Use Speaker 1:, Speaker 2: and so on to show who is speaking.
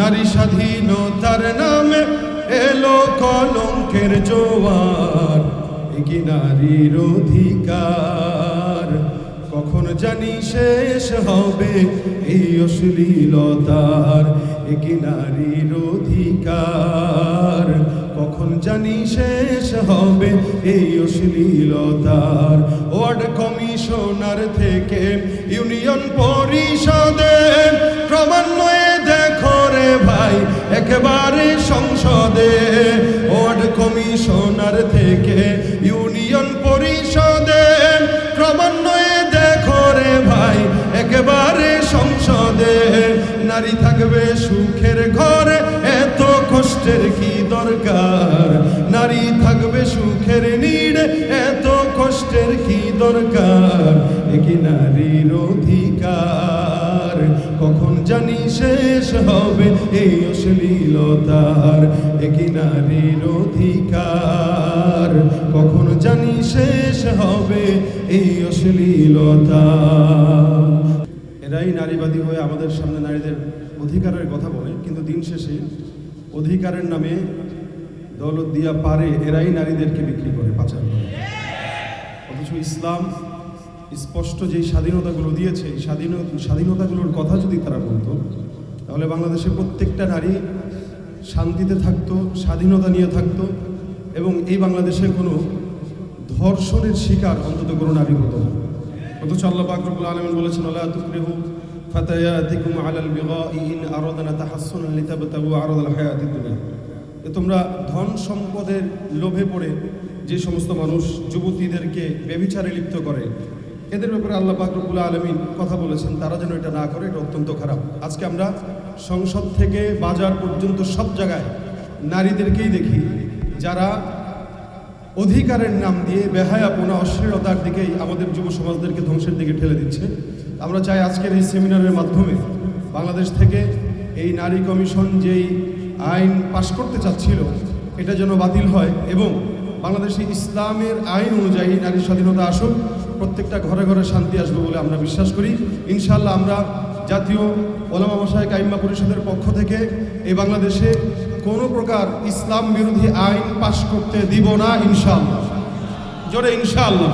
Speaker 1: নারী স্বাধীনতার নামে এলো কলঙ্কের জোয়ার, কি নারীর অধিকার কখন জানি শেষ হবে এই অশ্লীলতার, কি নারীর অধিকার কখন জানি শেষ হবে এই অশ্লীলতার। ওয়ার্ড কমিশনার থেকে ইউনিয়ন পরিষদে ক্রমান্বয়ে দেখো রে ভাই একেবারে সংসদে, ওয়ার্ড কমিশনার থেকে ইউনিয়ন পরিষদে ক্রমান্বয়ে দেখো রে ভাই একেবারে সংসদে। নারী থাকবে সুখের ঘরে এত কষ্টের কি দরকার, নারী থাকবে সুখের নীড়ে এত কষ্টের কি দরকার, কি নারীর অধিকার কখন জানি শেষ হবে এই অশ্লীলতার, কি নারীর অধিকার কখন জানি শেষ হবে এই অশ্লীলতার। এরাই নারীবাদী হয়ে আমাদের সামনে নারীদের অধিকারের কথা বলে, কিন্তু দিন শেষে অধিকারের নামে দৌলত দিয়া পারে এরাই নারীদেরকে বিক্রি করে, পাচার করে। অথচ ইসলাম স্পষ্ট যেই স্বাধীনতাগুলো দিয়েছে এই স্বাধীনতাগুলোর কথা যদি তারা বলতো, তাহলে বাংলাদেশের প্রত্যেকটা নারী শান্তিতে থাকতো, স্বাধীনতা নিয়ে থাকতো, এবং এই বাংলাদেশে কোনো ধর্ষণের শিকার অন্তত কোনো নারী হতো না। অথচ আল্লাহ পাক রব্বুল আলামিন বলেছেন, লা তুকরিহু ফাতায়াতিকুম আলাল বিগাই ইন আরাদনা তাহাসসুনান লিতাবতাগু আরাদাল হায়াতিদ দুনিয়া। তোমরা ধন সম্পদের লোভে পড়ে যে সমস্ত মানুষ যুবতীদেরকে ব্যভিচারে লিপ্ত করে, এদের ব্যাপারে আল্লাহ পাক রব্বুল আলামিন কথা বলেছেন তারা যেন এটা না করে, এটা অত্যন্ত খারাপ। আজকে আমরা সংসদ থেকে বাজার পর্যন্ত সব জায়গায় নারীদেরকেই দেখি যারা অধিকারের নাম দিয়ে বেহায়াপনা অশ্লীলতার দিকেই আমাদের যুব সমাজদেরকে ধ্বংসের দিকে ঠেলে দিচ্ছে। আমরা চাই আজকের এই সেমিনারের মাধ্যমে বাংলাদেশ থেকে এই নারী কমিশন যেই আইন পাশ করতে চাচ্ছিল এটা যেন বাতিল হয়, এবং বাংলাদেশে ইসলামের আইন অনুযায়ী নারী স্বাধীনতা আসুক, প্রত্যেকটা ঘরে ঘরে শান্তি আসবে বলে আমরা বিশ্বাস করি। ইনশাআল্লাহ আমরা জাতীয় ওলামা মাশায়েখ আইম্মা পরিষদের পক্ষ থেকে এই বাংলাদেশে কোনো প্রকার ইসলাম বিরোধী আইন পাশ করতে দিব না ইনশাআল্লাহ। জোরে ইনশাআল্লাহ।